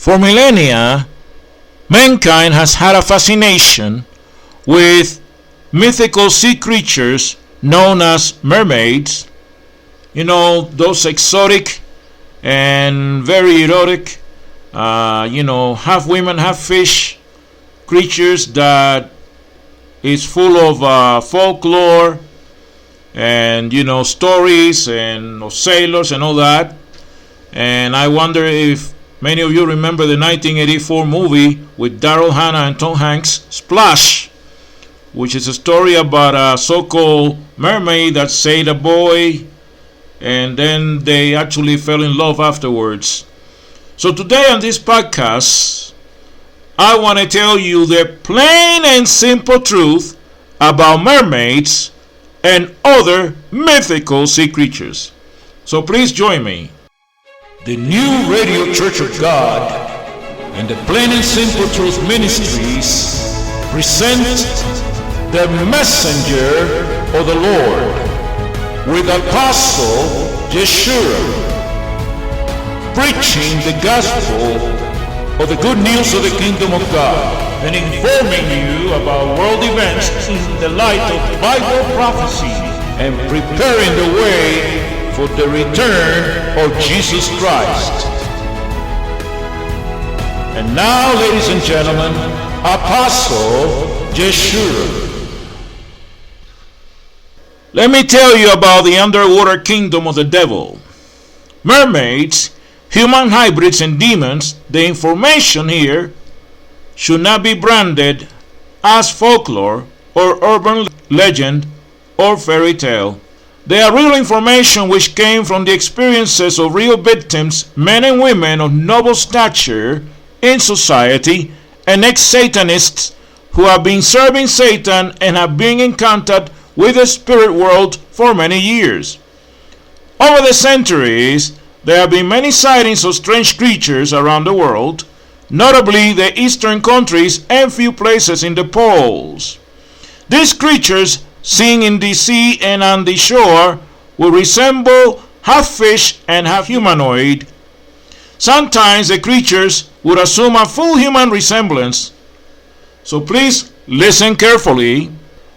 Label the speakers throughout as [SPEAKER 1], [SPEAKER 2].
[SPEAKER 1] For millennia, mankind has had a fascination with mythical sea creatures known as mermaids. You know, those exotic and very erotic, half women, half fish creatures that is full of folklore and, stories and of sailors and all that. And I wonder if many of you remember the 1984 movie with Daryl Hannah and Tom Hanks, Splash, which is a story about a so-called mermaid that saved a boy, and then they actually fell in love afterwards. So today on this podcast, I want to tell you the plain and simple truth about mermaids and other mythical sea creatures. So please join me. The New Radio Church of God and the Plain and Simple Truth Ministries present the Messenger of the Lord with Apostle Yeshua, preaching the gospel of the good news of the kingdom of God and informing you about world events in the light of Bible prophecy and preparing the way for the return of Jesus Christ. And now, ladies and gentlemen, Apostle Yeshua. Let me tell you about the underwater kingdom of the devil. Mermaids, human hybrids, and demons. The information here should not be branded as folklore or urban legend or fairy tale. They are real information which came from the experiences of real victims, men and women of noble stature in society, and ex-Satanists who have been serving Satan and have been in contact with the spirit world for many years. Over the centuries, there have been many sightings of strange creatures around the world, notably the eastern countries and few places in the poles. These creatures, seen in the sea and on the shore, will resemble half fish and half humanoid. Sometimes the creatures would assume a full human resemblance. So please listen carefully.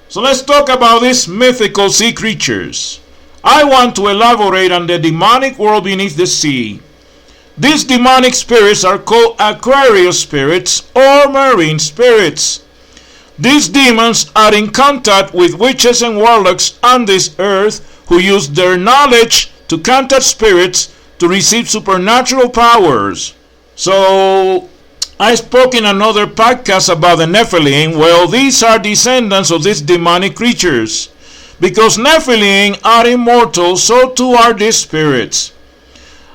[SPEAKER 1] So let's talk about these mythical sea creatures. I want to elaborate on the demonic world beneath the sea. These demonic spirits are called Aquarius spirits or marine spirits. These demons are in contact with witches and warlocks on this earth who use their knowledge to contact spirits to receive supernatural powers. So I spoke in another podcast about the Nephilim. Well, these are descendants of these demonic creatures. Because Nephilim are immortal, so too are these spirits.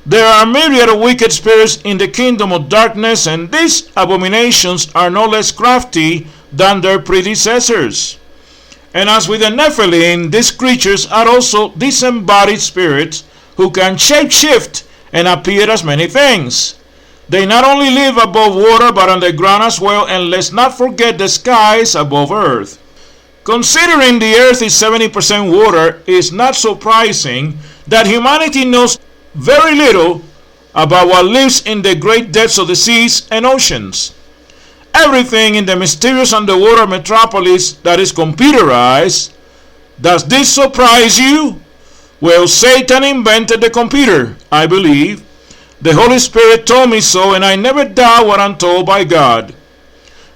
[SPEAKER 1] There are myriad of wicked spirits in the kingdom of darkness, and these abominations are no less crafty than their predecessors. And as with the Nephilim, these creatures are also disembodied spirits who can shapeshift and appear as many things. They not only live above water but underground as well, and let's not forget the skies above earth. Considering the earth is 70% water, it is not surprising that humanity knows very little about what lives in the great depths of the seas and oceans. Everything in the mysterious underwater metropolis that is computerized. Does this surprise you? Well, Satan invented the computer, I believe. The Holy Spirit told me so, and I never doubt what I'm told by God.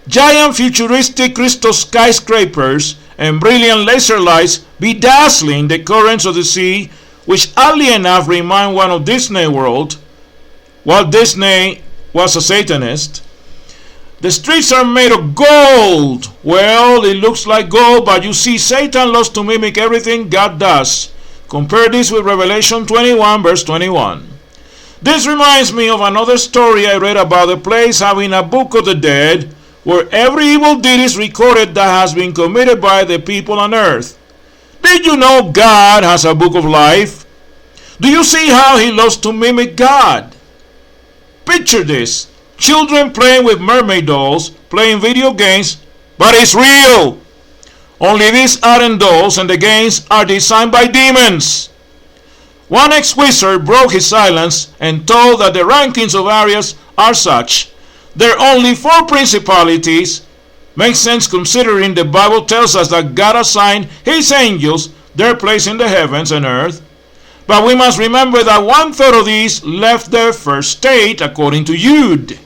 [SPEAKER 1] Giant futuristic crystal skyscrapers and brilliant laser lights bedazzling the currents of the sea, which oddly enough remind one of Disney World. Walt Disney was a Satanist. The streets are made of gold. Well, it looks like gold, but you see, Satan loves to mimic everything God does. Compare this with Revelation 21 verse 21. This reminds me of another story I read about a place having a book of the dead, where every evil deed is recorded that has been committed by the people on earth. Did you know God has a book of life? Do you see how he loves to mimic God? Picture this. Children playing with mermaid dolls, playing video games, but it's real. Only these aren't dolls, and the games are designed by demons. One ex-wizard broke his silence and told that the rankings of areas are such. There are only 4 principalities. Makes sense considering the Bible tells us that God assigned his angels their place in the heavens and earth. But we must remember that 1/3 of these left their first state according to Jude.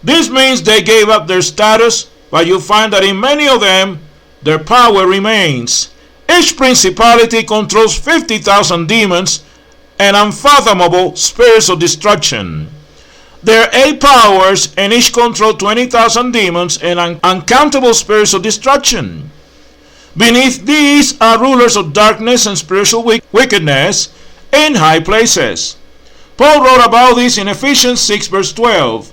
[SPEAKER 1] This means they gave up their status, but you find that in many of them, their power remains. Each principality controls 50,000 demons and unfathomable spirits of destruction. There are 8 powers, and each control 20,000 demons and uncountable spirits of destruction. Beneath these are rulers of darkness and spiritual wickedness in high places. Paul wrote about this in Ephesians 6 verse 12.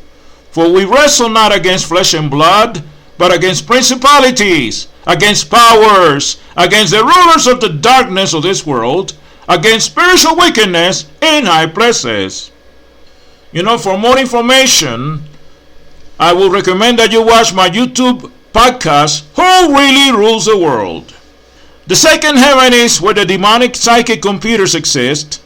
[SPEAKER 1] For we wrestle not against flesh and blood, but against principalities, against powers, against the rulers of the darkness of this world, against spiritual wickedness in high places. For more information, I will recommend that you watch my YouTube podcast, Who Really Rules the World? The second heaven is where the demonic psychic computers exist.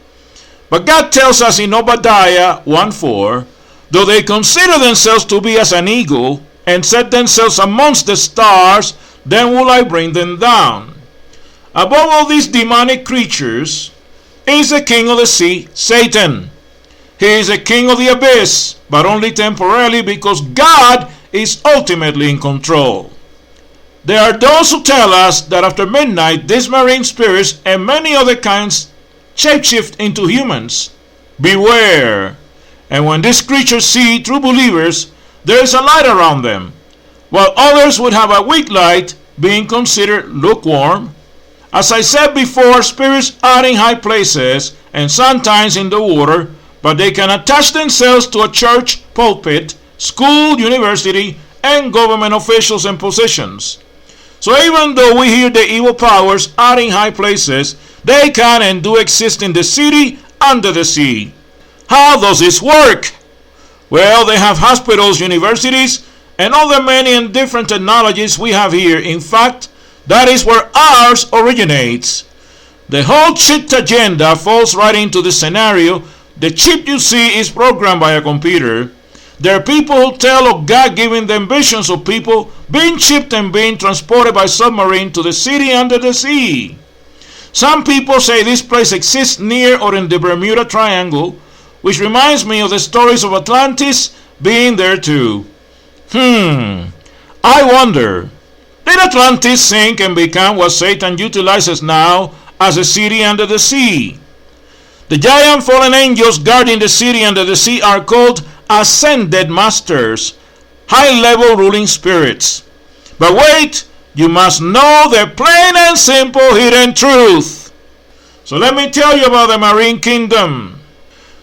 [SPEAKER 1] But God tells us in Obadiah 1:4, though they consider themselves to be as an eagle and set themselves amongst the stars, then will I bring them down. Above all these demonic creatures is the king of the sea, Satan. He is the king of the abyss, but only temporarily, because God is ultimately in control. There are those who tell us that after midnight, these marine spirits and many other kinds shapeshift into humans. Beware! And when these creatures see true believers, there is a light around them, while others would have a weak light, being considered lukewarm. As I said before, spirits are in high places and sometimes in the water, but they can attach themselves to a church pulpit, school, university, and government officials and positions. So even though we hear the evil powers are in high places, they can and do exist in the city under the sea. How does this work? Well, they have hospitals, universities, and all the many and different technologies we have here. In fact, that is where ours originates. The whole chip agenda falls right into the scenario. The chip you see is programmed by a computer. There are people who tell of God giving them visions of people being chipped and being transported by submarine to the city under the sea. Some people say this place exists near or in the Bermuda Triangle, which reminds me of the stories of Atlantis being there too. I wonder, did Atlantis sink and become what Satan utilizes now as a city under the sea? The giant fallen angels guarding the city under the sea are called ascended masters, high-level ruling spirits. But wait, you must know the plain and simple hidden truth. So let me tell you about the marine kingdom.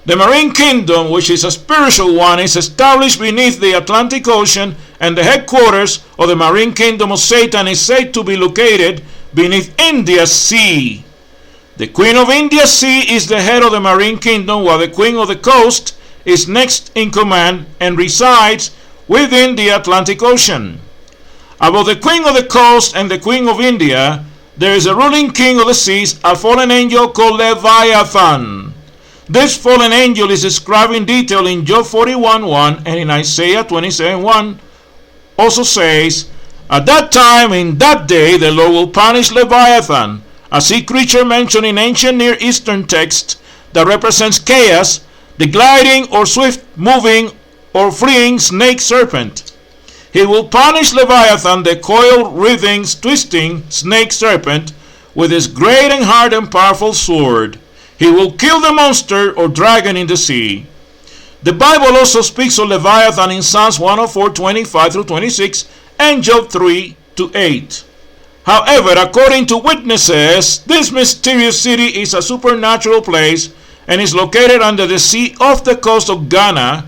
[SPEAKER 1] The marine kingdom, which is a spiritual one, is established beneath the Atlantic Ocean, and the headquarters of the marine kingdom of Satan is said to be located beneath India's sea. The Queen of India's Sea is the head of the marine kingdom, while the Queen of the Coast is next in command and resides within the Atlantic Ocean. Above the Queen of the Coast and the Queen of India, there is a ruling king of the seas, a fallen angel called Leviathan. This fallen angel is described in detail in Job 41:1 and in Isaiah 27:1. Also says, at that time, in that day, the Lord will punish Leviathan, a sea creature mentioned in ancient Near Eastern texts that represents chaos, the gliding or swift moving or fleeing snake serpent. He will punish Leviathan, the coiled, writhing, twisting snake serpent, with his great and hard and powerful sword. He will kill the monster or dragon in the sea. The Bible also speaks of Leviathan in Psalms 104:25-26 and Job 3:8. However, according to witnesses, this mysterious city is a supernatural place and is located under the sea off the coast of Ghana,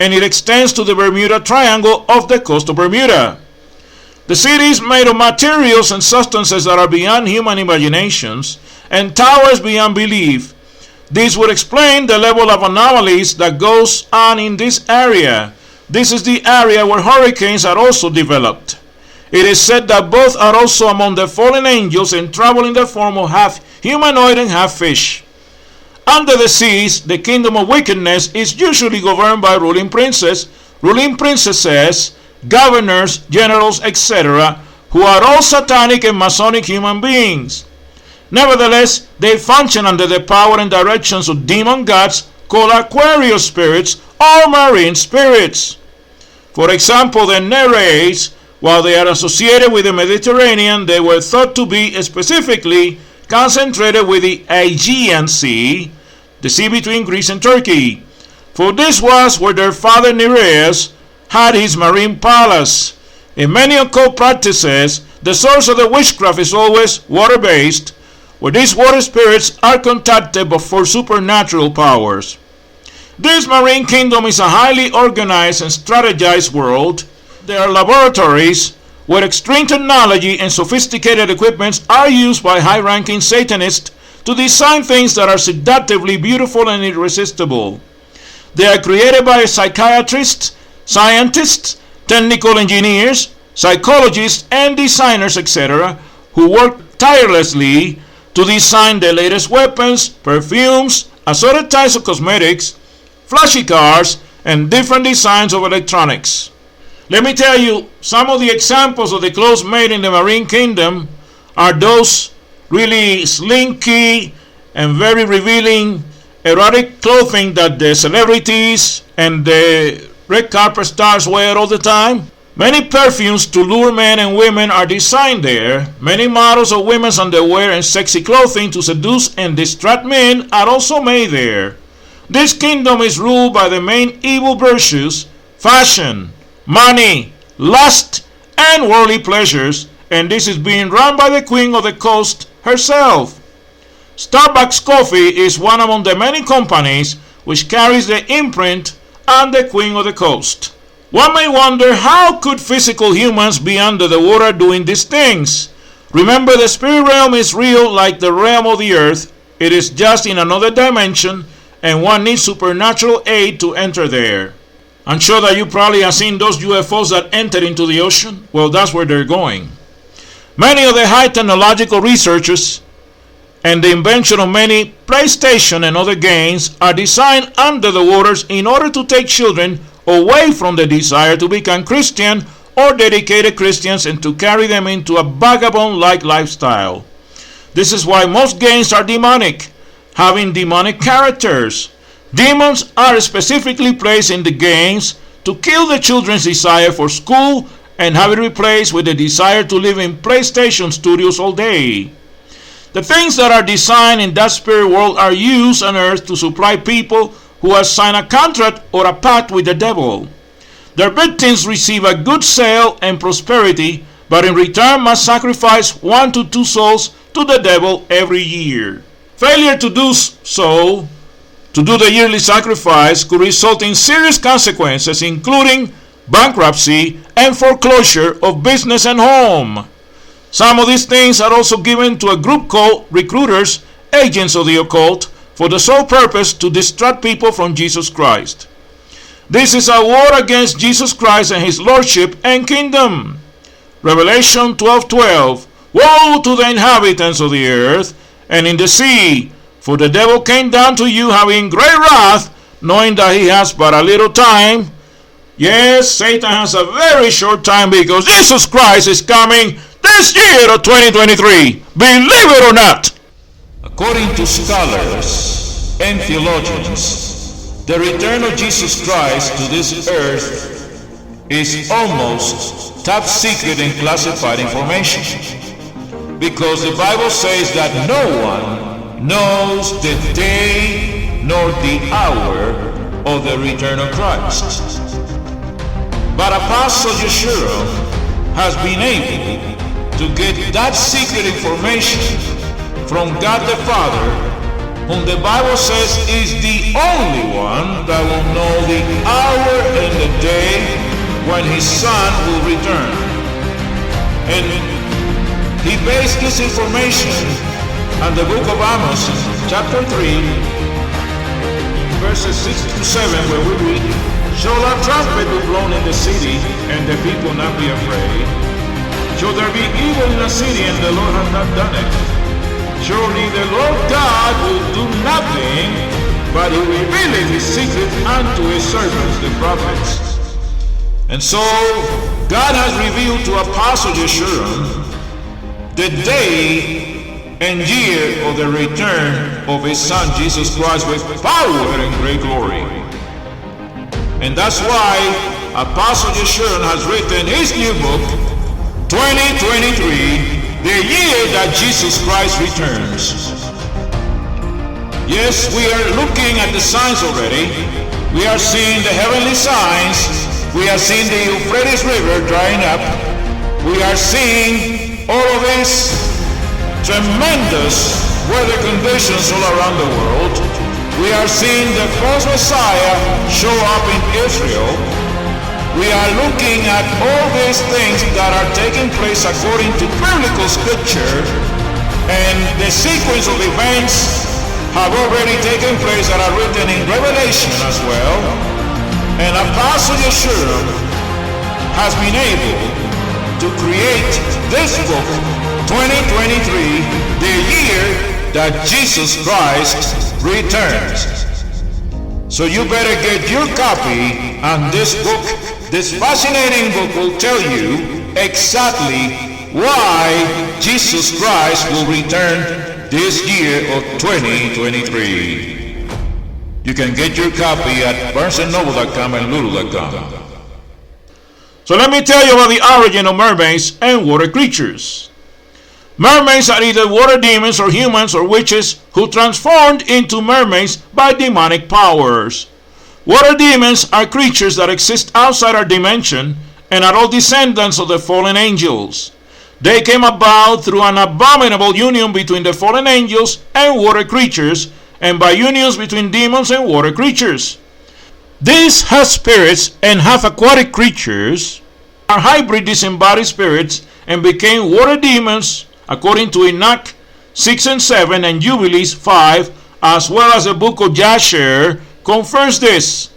[SPEAKER 1] and it extends to the Bermuda Triangle off the coast of Bermuda. The city is made of materials and substances that are beyond human imaginations and towers beyond belief. This would explain the level of anomalies that goes on in this area. This is the area where hurricanes are also developed. It is said that both are also among the fallen angels and travel in the form of half humanoid and half fish. Under the seas, the kingdom of wickedness is usually governed by ruling princes, ruling princesses, governors, generals, etc., who are all satanic and Masonic human beings. Nevertheless, they function under the power and directions of demon gods called Aquarius spirits or marine spirits. For example, the Nereids, while they are associated with the Mediterranean, they were thought to be specifically concentrated with the Aegean Sea, the sea between Greece and Turkey. For this was where their father Nereus had his marine palace. In many occult practices, the source of the witchcraft is always water-based, where these water spirits are contacted for supernatural powers. This marine kingdom is a highly organized and strategized world. There are laboratories where extreme technology and sophisticated equipment are used by high-ranking Satanists to design things that are seductively beautiful and irresistible. They are created by psychiatrists, scientists, technical engineers, psychologists, and designers, etc., who work tirelessly to design the latest weapons, perfumes, assorted types of cosmetics, flashy cars, and different designs of electronics. Let me tell you, some of the examples of the clothes made in the marine kingdom are those really slinky and very revealing erotic clothing that the celebrities and the red carpet stars wear all the time. Many perfumes to lure men and women are designed there. Many models of women's underwear and sexy clothing to seduce and distract men are also made there. This kingdom is ruled by the main evil virtues: fashion, money, lust, and worldly pleasures, and this is being run by the Queen of the Coast herself. Starbucks Coffee is one among the many companies which carries the imprint and the Queen of the Coast. One may wonder, how could physical humans be under the water doing these things? Remember, the spirit realm is real like the realm of the earth. It is just in another dimension, and one needs supernatural aid to enter there. I'm sure that you probably have seen those UFOs that enter into the ocean. Well, that's where they're going. Many of the high technological researchers and the invention of many PlayStation and other games are designed under the waters in order to take children away from the desire to become Christian or dedicated Christians and to carry them into a vagabond-like lifestyle. This is why most games are demonic, having demonic characters. Demons are specifically placed in the games to kill the children's desire for school and have it replaced with the desire to live in PlayStation studios all day. The things that are designed in that spirit world are used on earth to supply people who have signed a contract or a pact with the devil. Their victims receive a good sale and prosperity, but in return must sacrifice 1 to 2 souls to the devil every year. Failure to do so, to do the yearly sacrifice, could result in serious consequences, including bankruptcy and foreclosure of business and home. Some of these things are also given to a group called recruiters, agents of the occult, for the sole purpose to distract people from Jesus Christ. This is a war against Jesus Christ and his lordship and kingdom. Revelation 12:12. Woe to the inhabitants of the earth and in the sea, for the devil came down to you having great wrath, knowing that he has but a little time. Yes, Satan has a very short time, because Jesus Christ is coming this year of 2023. Believe it or not. According to scholars and theologians, the return of Jesus Christ to this earth is almost top secret and classified information, because the Bible says that no one knows the day nor the hour of the return of Christ. But Apostle Yeshua has been able to get that secret information from God the Father, whom the Bible says is the only one that will know the hour and the day when his Son will return. And he based this information on the book of Amos, chapter 3, verses 6 to 7, where we read, Shall a trumpet be blown in the city, and the people not be afraid? Shall there be evil in a city, and the Lord hath not done it? Surely the Lord God will do nothing, but he revealeth his secret unto his servants the prophets. And so God has revealed to Apostle Yeshurun the day and year of the return of his Son Jesus Christ with power and great glory. And that's why Apostle Yeshurun has written his new book, 2023, the year that Jesus Christ returns. Yes, we are looking at the signs already. We are seeing the heavenly signs. We are seeing the Euphrates River drying up. We are seeing all of these tremendous weather conditions all around the world. We are seeing the false Messiah show up in Israel. We are looking at all these things that are taking place according to biblical scripture, and the sequence of events have already taken place that are written in Revelation as well. And Apostle Yeshurun has been able to create this book, 2023, the year that Jesus Christ returns. So you better get your copy, and this book, this fascinating book, will tell you exactly why Jesus Christ will return this year of 2023. You can get your copy at barnesandnoble.com and lulu.com. So let me tell you about the origin of mermaids and water creatures. Mermaids are either water demons or humans or witches who transformed into mermaids by demonic powers. Water demons are creatures that exist outside our dimension and are all descendants of the fallen angels. They came about through an abominable union between the fallen angels and water creatures, and by unions between demons and water creatures. These half-spirits and half-aquatic creatures are hybrid disembodied spirits and became water demons according to Enoch 6 and 7 and Jubilees 5, as well as the book of Jasher confirms this.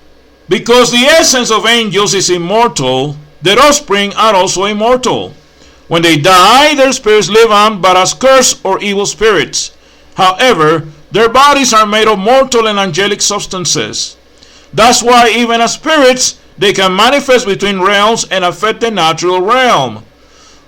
[SPEAKER 1] Because the essence of angels is immortal, their offspring are also immortal. When they die, their spirits live on, but as cursed or evil spirits. However, their bodies are made of mortal and angelic substances. That's why even as spirits, they can manifest between realms and affect the natural realm.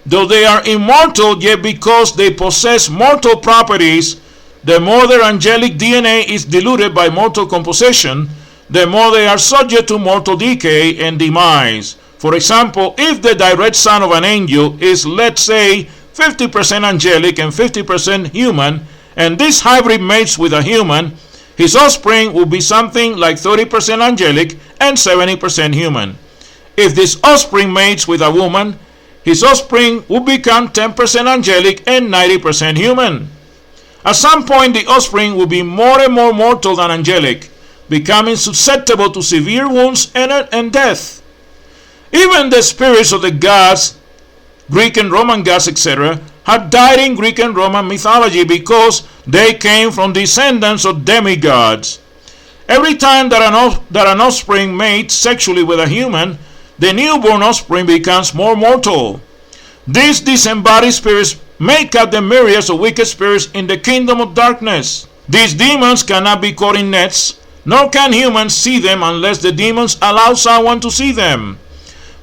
[SPEAKER 1] Though they are immortal, yet because they possess mortal properties, the more their angelic DNA is diluted by mortal composition, the more they are subject to mortal decay and demise. For example, if the direct son of an angel is, let's say, 50% angelic and 50% human, and this hybrid mates with a human, his offspring will be something like 30% angelic and 70% human. If this offspring mates with a woman, his offspring will become 10% angelic and 90% human. At some point, the offspring will be more and more mortal than angelic, becoming susceptible to severe wounds and death. Even the spirits of the gods, Greek and Roman gods, etc., had died in Greek and Roman mythology because they came from descendants of demigods. Every time that an offspring mates sexually with a human, the newborn offspring becomes more mortal. These disembodied spirits make up the myriads of wicked spirits in the kingdom of darkness. These demons cannot be caught in nets, nor can humans see them unless the demons allow someone to see them.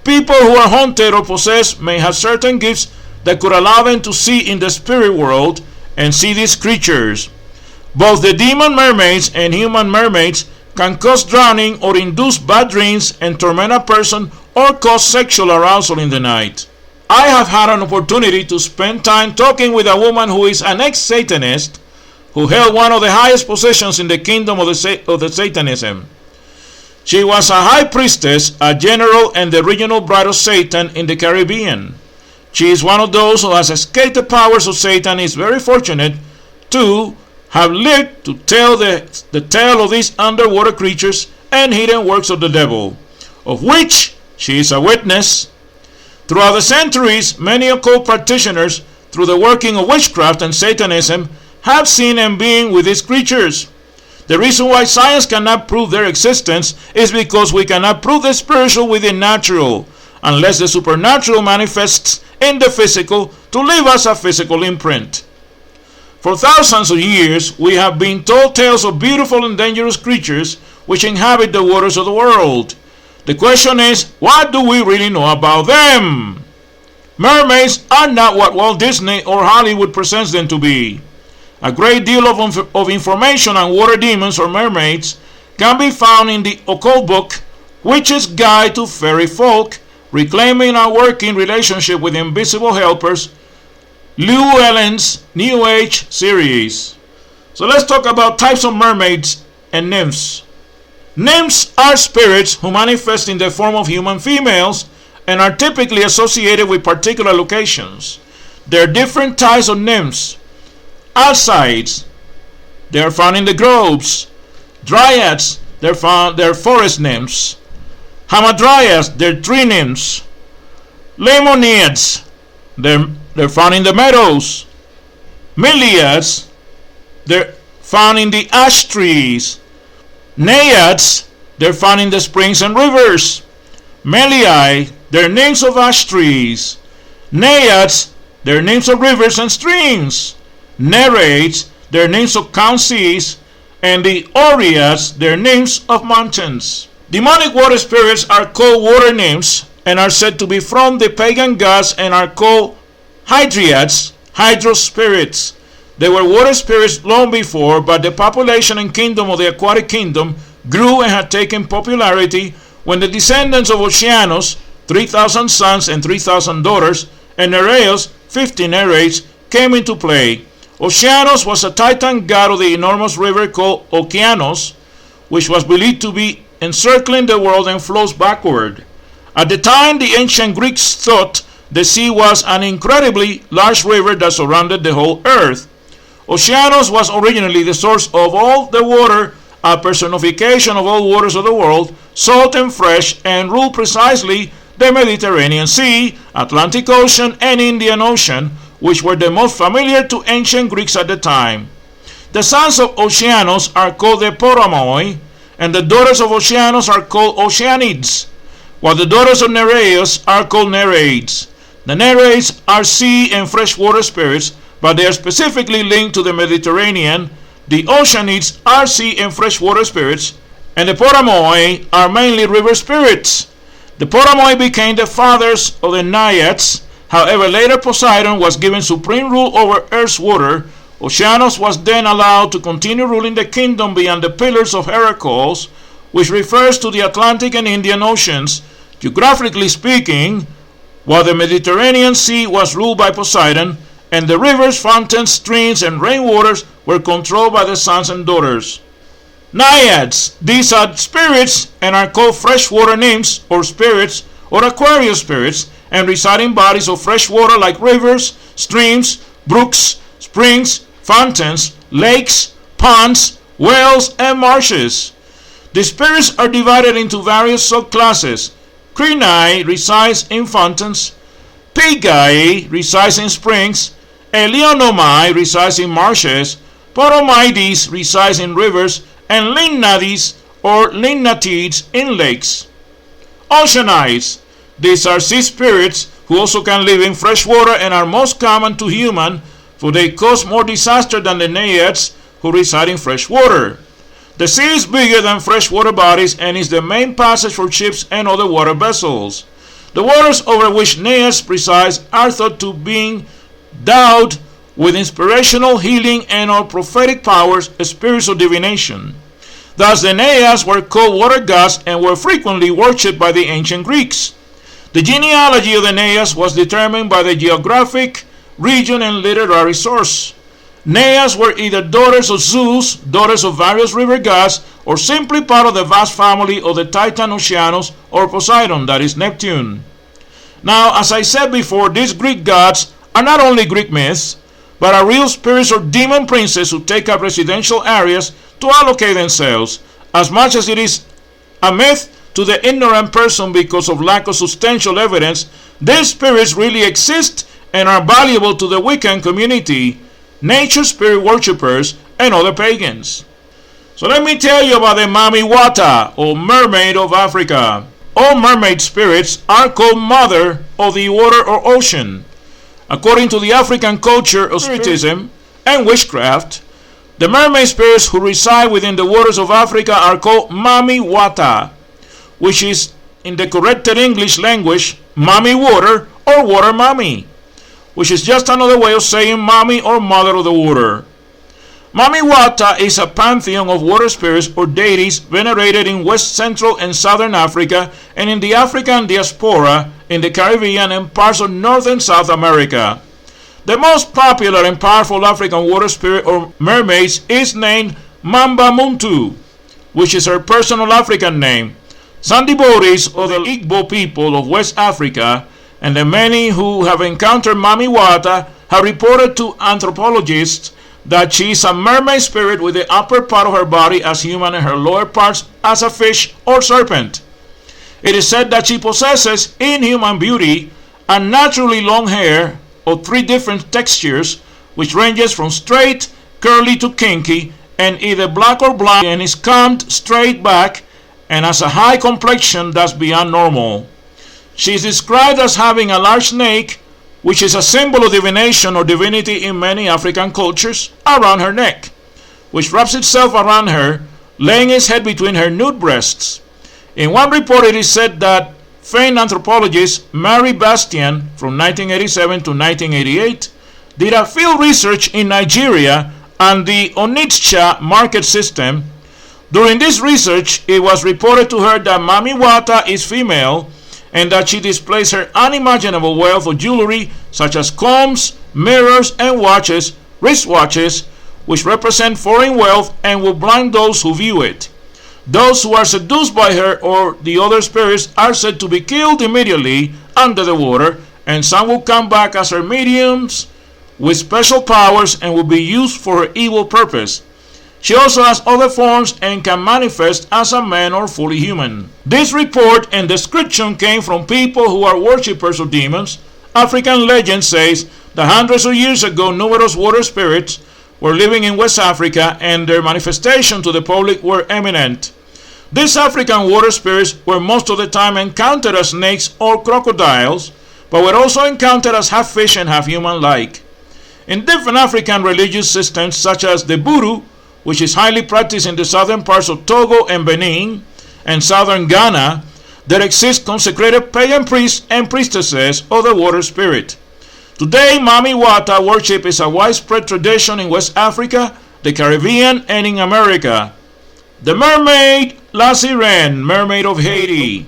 [SPEAKER 1] People who are haunted or possessed may have certain gifts that could allow them to see in the spirit world and see these creatures. Both the demon mermaids and human mermaids can cause drowning or induce bad dreams and torment a person or cause sexual arousal in the night. I have had an opportunity to spend time talking with a woman who is an ex-Satanist who held one of the highest positions in the kingdom of the Satanism. She was a high priestess, a general, and the regional bride of Satan in the Caribbean. She is one of those who has escaped the powers of Satan and is very fortunate to have lived to tell the tale of these underwater creatures and hidden works of the devil, of which she is a witness. Throughout the centuries, many occult practitioners, through the working of witchcraft and Satanism, have seen and been with these creatures. The reason why science cannot prove their existence is because we cannot prove the spiritual with the natural, unless the supernatural manifests in the physical to leave us a physical imprint. For thousands of years, we have been told tales of beautiful and dangerous creatures which inhabit the waters of the world. The question is, what do we really know about them? Mermaids are not what Walt Disney or Hollywood presents them to be. A great deal of information on water demons or mermaids can be found in the occult book Witch's Guide to Fairy Folk, Reclaiming Our Working Relationship with Invisible Helpers, Lou Allen's New Age series. So let's talk about types of mermaids and nymphs. Nymphs are spirits who manifest in the form of human females and are typically associated with particular locations. There are different types of nymphs. Alcides, they are found in the groves. Dryads, they're forest nymphs. Hamadryads, they're tree nymphs. Lemoniads, they're found in the meadows. Meliads, they're found in the ash trees. Naiads, they're found in the springs and rivers. Melii, they're nymphs of ash trees. Naiads, they're nymphs of rivers and streams. Nereids, they're nymphs of calm seas. And the Oreads, they're nymphs of mountains. Demonic water spirits are called water nymphs and are said to be from the pagan gods and are called Hydriads, hydro spirits. They were water spirits long before, but the population and kingdom of the aquatic kingdom grew and had taken popularity when the descendants of Oceanus, 3,000 sons and 3,000 daughters, and Nereus, 50 Nereids, came into play. Oceanus was a titan god of the enormous river called Okeanos, which was believed to be encircling the world and flows backward. At the time, the ancient Greeks thought the sea was an incredibly large river that surrounded the whole earth. Oceanus was originally the source of all the water, a personification of all waters of the world, salt and fresh, and ruled precisely the Mediterranean Sea, Atlantic Ocean, and Indian Ocean, which were the most familiar to ancient Greeks at the time. The sons of Oceanus are called the Poramoi, and the daughters of Oceanus are called Oceanids, while the daughters of Nereus are called Nereids. The Nereids are sea and freshwater spirits, but they are specifically linked to the Mediterranean. The Oceanids are sea and freshwater spirits, and the Poramoi are mainly river spirits. The Poramoi became the fathers of the Naiads. However, later Poseidon was given supreme rule over Earth's water. Oceanus was then allowed to continue ruling the kingdom beyond the Pillars of Heracles, which refers to the Atlantic and Indian Oceans. Geographically speaking, while the Mediterranean Sea was ruled by Poseidon, and the rivers, fountains, streams, and rainwaters were controlled by the sons and daughters. Naiads, these are spirits and are called freshwater nymphs or spirits or aquarius spirits, and reside in bodies of fresh water like rivers, streams, brooks, springs, fountains, lakes, ponds, wells, and marshes. The spirits are divided into various subclasses. Crinae resides in fountains, Pygae resides in springs, Eleonomai resides in marshes, Poromides resides in rivers, and Linnades or Linnatides in lakes. Oceanides, these are sea spirits who also can live in fresh water and are most common to human, for they cause more disaster than the Naiads who reside in fresh water. The sea is bigger than freshwater bodies and is the main passage for ships and other water vessels. The waters over which Naiads preside are thought to be endowed with inspirational, healing, and or prophetic powers, spirits of divination. Thus, the Naiads were called water gods and were frequently worshipped by the ancient Greeks. The genealogy of the Naiads was determined by the geographic region and literary source. Naiads were either daughters of Zeus, daughters of various river gods, or simply part of the vast family of the Titan Oceanus or Poseidon, that is Neptune. Now, as I said before, these Greek gods are not only Greek myths, but are real spirits or demon princes who take up residential areas to allocate themselves, as much as it is a myth to the ignorant person because of lack of substantial evidence. These spirits really exist and are valuable to the Wiccan community, nature spirit worshippers, and other pagans. So let me tell you about the Mami Wata, or mermaid of Africa. All mermaid spirits are called mother of the water or ocean. According to the African culture of Spiritism, and witchcraft, the mermaid spirits who reside within the waters of Africa are called Mami Wata, which is, in the corrected English language, Mami Water or Water Mami, which is just another way of saying Mommy or Mother of the Water. Mami Wata is a pantheon of water spirits or deities venerated in West Central and Southern Africa and in the African diaspora, in the Caribbean, and parts of North and South America. The most popular and powerful African water spirit or mermaids is named Mamba Muntu, which is her personal African name. Some devotees of the Igbo people of West Africa and the many who have encountered Mami Wata have reported to anthropologists that she is a mermaid spirit with the upper part of her body as human and her lower parts as a fish or serpent. It is said that she possesses inhuman beauty and naturally long hair of 3 different textures, which ranges from straight, curly to kinky, and either black or blonde, and is combed straight back, and has a high complexion that's beyond normal. She is described as having a large snake, which is a symbol of divination or divinity in many African cultures, around her neck, which wraps itself around her, laying its head between her nude breasts. In one report, it is said that famed anthropologist Mary Bastian, from 1987 to 1988, did a field research in Nigeria and the Onitsha market system. During this research, it was reported to her that Mami Wata is female and that she displays her unimaginable wealth of jewelry such as combs, mirrors, and watches, wristwatches, which represent foreign wealth and will blind those who view it. Those who are seduced by her or the other spirits are said to be killed immediately under the water, and some will come back as her mediums with special powers and will be used for her evil purpose. She also has other forms and can manifest as a man or fully human. This report and description came from people who are worshippers of demons. African legend says that hundreds of years ago, numerous water spirits were living in West Africa and their manifestation to the public were eminent. These African water spirits were most of the time encountered as snakes or crocodiles, but were also encountered as half fish and half human-like. In different African religious systems, such as the Voodoo, which is highly practiced in the southern parts of Togo and Benin and southern Ghana, there exist consecrated pagan priests and priestesses of the water spirit. Today, Mami Wata worship is a widespread tradition in West Africa, the Caribbean, and in America. The mermaid La Sirène, mermaid of Haiti.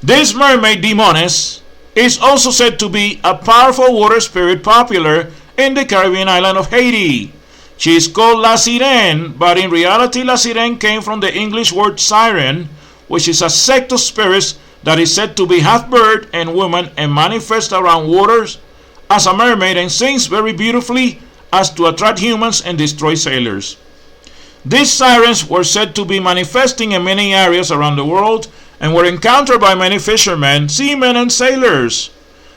[SPEAKER 1] This mermaid demoness is also said to be a powerful water spirit popular in the Caribbean island of Haiti. She is called La Sirène, but in reality La Sirène came from the English word siren, which is a sect of spirits that is said to be half bird and woman and manifests around waters as a mermaid and sings very beautifully as to attract humans and destroy sailors. These sirens were said to be manifesting in many areas around the world and were encountered by many fishermen, seamen, and sailors.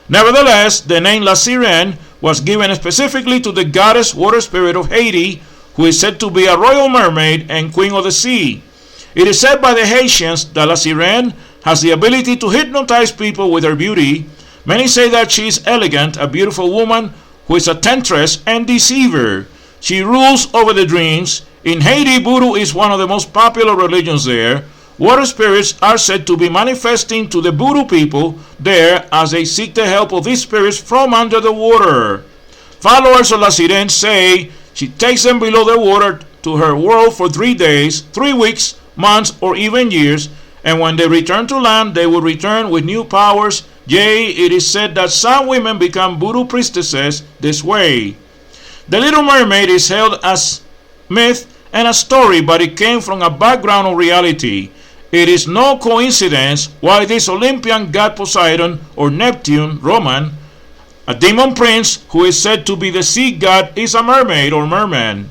[SPEAKER 1] Nevertheless, the name La Sirène was given specifically to the goddess water spirit of Haiti, who is said to be a royal mermaid and queen of the sea. It is said by the Haitians that La Sirène has the ability to hypnotize people with her beauty. Many say that she is elegant, a beautiful woman who is a temptress and deceiver. She rules over the dreams. In Haiti, Voodoo is one of the most popular religions there. Water spirits are said to be manifesting to the Voodoo people there as they seek the help of these spirits from under the water. Followers of La Sirène say she takes them below the water to her world for 3 days, 3 weeks, months, or even years, and when they return to land, they will return with new powers. Yea, it is said that some women become Voodoo priestesses this way. The Little Mermaid is held as myth and a story, but it came from a background of reality. It is no coincidence why this Olympian god Poseidon, or Neptune, Roman, a demon prince who is said to be the sea god, is a mermaid or merman.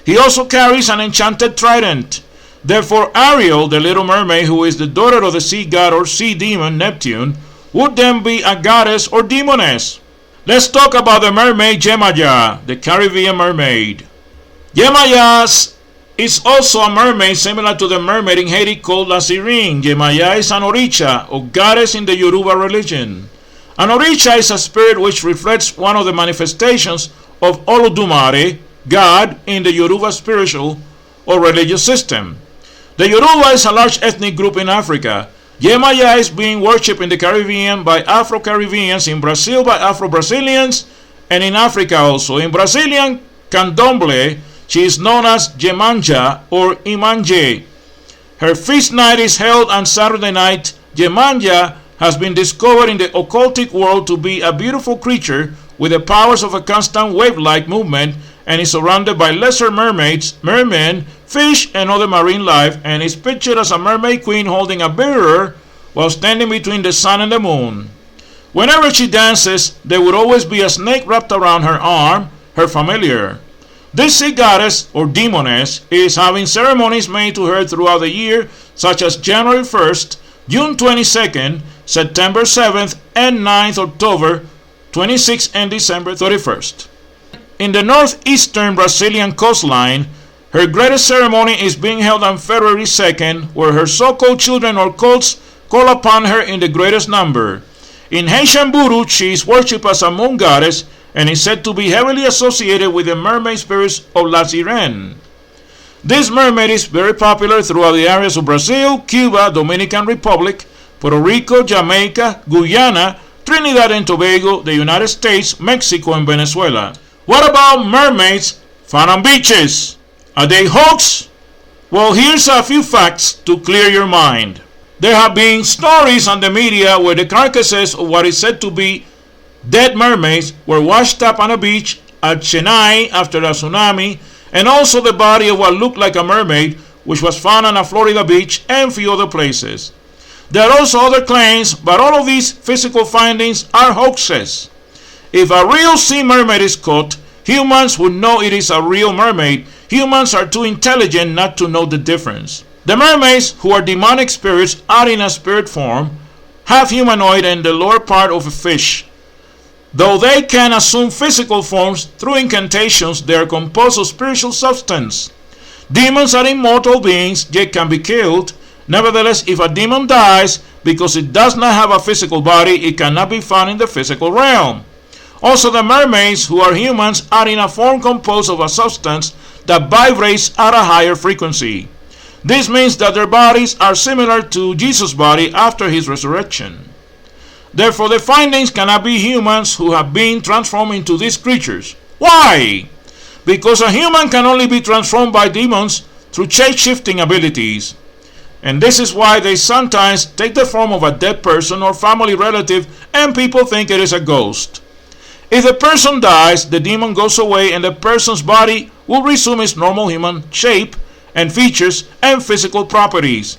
[SPEAKER 1] He also carries an enchanted trident. Therefore, Ariel, the Little Mermaid, who is the daughter of the sea god or sea demon Neptune, would then be a goddess or demoness. Let's talk about the mermaid Yemaya, the Caribbean mermaid. Yemaya is also a mermaid similar to the mermaid in Haiti called La Sirène. Yemaya is an Orisha, or goddess in the Yoruba religion. An Orisha is a spirit which reflects one of the manifestations of Olodumare, God in the Yoruba spiritual or religious system. The Yoruba is a large ethnic group in Africa. Yemaya is being worshipped in the Caribbean by Afro-Caribbeans, in Brazil by Afro-Brazilians, and in Africa also. In Brazilian candomblé, she is known as Jemanja or Imanje. Her feast night is held on Saturday night. Jemanja has been discovered in the occultic world to be a beautiful creature with the powers of a constant wave-like movement, and is surrounded by lesser mermaids, mermen, fish, and other marine life, and is pictured as a mermaid queen holding a mirror while standing between the sun and the moon. Whenever she dances, there would always be a snake wrapped around her arm, her familiar. This sea goddess, or demoness, is having ceremonies made to her throughout the year, such as January 1st, June 22nd, September 7th, and 9th, October 26th, and December 31st. In the northeastern Brazilian coastline, her greatest ceremony is being held on February 2nd, where her so-called children or cults call upon her in the greatest number. In Haitian Voodoo, she is worshipped as a moon goddess and is said to be heavily associated with the mermaid spirits of La Sirene. This mermaid is very popular throughout the areas of Brazil, Cuba, Dominican Republic, Puerto Rico, Jamaica, Guyana, Trinidad and Tobago, the United States, Mexico, and Venezuela. What about mermaids found on beaches? Are they hoax? Well, here's a few facts to clear your mind. There have been stories on the media where the carcasses of what is said to be dead mermaids were washed up on a beach at Chennai after a tsunami, and also the body of what looked like a mermaid, which was found on a Florida beach and a few other places. There are also other claims, but all of these physical findings are hoaxes. If a real sea mermaid is caught, humans would know it is a real mermaid. Humans are too intelligent not to know the difference. The mermaids, who are demonic spirits out in a spirit form, half humanoid and the lower part of a fish. Though they can assume physical forms through incantations, they are composed of spiritual substance. Demons are immortal beings, yet can be killed. Nevertheless, if a demon dies because it does not have a physical body, it cannot be found in the physical realm. Also, the mermaids, who are humans, are in a form composed of a substance that vibrates at a higher frequency. This means that their bodies are similar to Jesus' body after his resurrection. Therefore, the findings cannot be humans who have been transformed into these creatures. Why? Because a human can only be transformed by demons through shape-shifting abilities. And this is why they sometimes take the form of a dead person or family relative, and people think it is a ghost. If the person dies, the demon goes away and the person's body will resume its normal human shape and features and physical properties.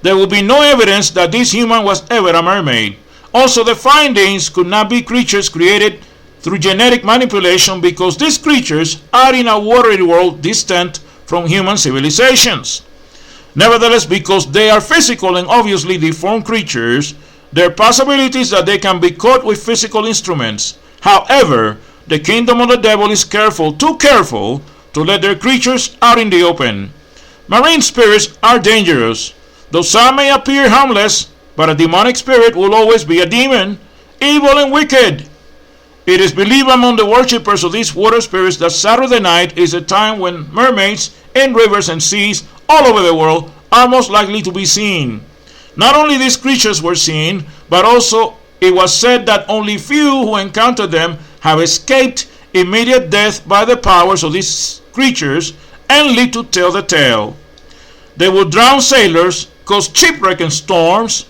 [SPEAKER 1] There will be no evidence that this human was ever a mermaid. Also, the findings could not be creatures created through genetic manipulation, because these creatures are in a watery world distant from human civilizations. Nevertheless, because they are physical and obviously deformed creatures, there are possibilities that they can be caught with physical instruments. However, the kingdom of the devil is too careful, to let their creatures out in the open. Marine spirits are dangerous. Though some may appear harmless, but a demonic spirit will always be a demon, evil and wicked. It is believed among the worshippers of these water spirits that Saturday night is a time when mermaids in rivers and seas all over the world are most likely to be seen. Not only these creatures were seen, but also it was said that only few who encountered them have escaped immediate death by the powers of these creatures and live to tell the tale. They would drown sailors, cause shipwreck and storms.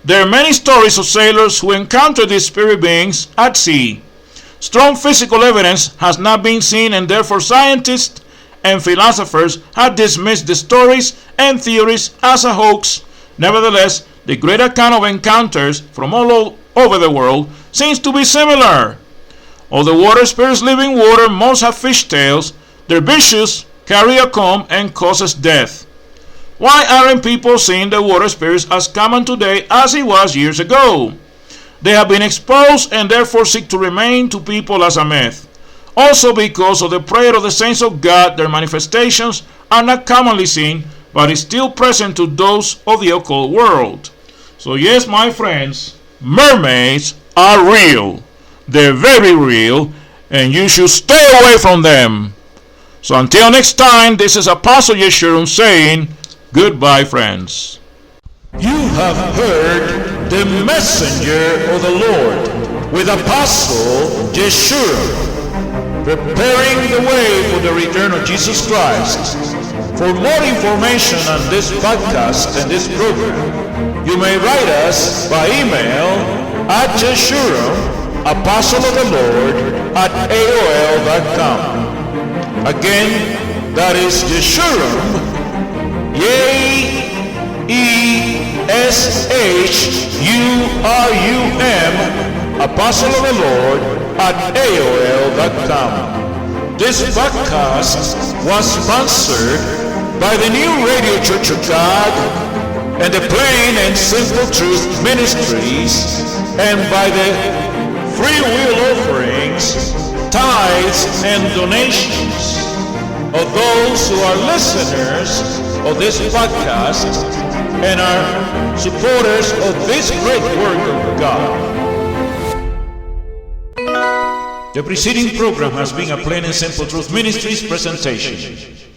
[SPEAKER 1] There are many stories of sailors who encounter these spirit beings at sea. Strong physical evidence has not been seen, and therefore scientists and philosophers have dismissed the stories and theories as a hoax. Nevertheless, the great account of encounters from all over the world seems to be similar. All the water spirits live in water, most have fish tails, they're vicious, carry a comb, and causes death. Why aren't people seeing the water spirits as common today as it was years ago? They have been exposed and therefore seek to remain to people as a myth. Also, because of the prayer of the saints of God, their manifestations are not commonly seen, but is still present to those of the occult world. So yes, my friends, mermaids are real. They're very real, and you should stay away from them. So until next time, this is Apostle Yeshurun saying, goodbye, friends. You have heard the messenger of the Lord with Apostle Yeshurun, preparing the way for the return of Jesus Christ. For more information on this podcast and this program, you may write us by email at Yeshurun, Apostle of the Lord, at AOL.com. Again, that is Yeshurun, Yeshurun, Apostle of the Lord, at AOL.com. This podcast was sponsored by the New Radio Church of God and the Plain and Simple Truth Ministries, and by the free will offerings, tithes, and donations of those who are listeners of this podcast and are supporters of this great work of God. The preceding program has been a Plain and Simple Truth Ministries presentation.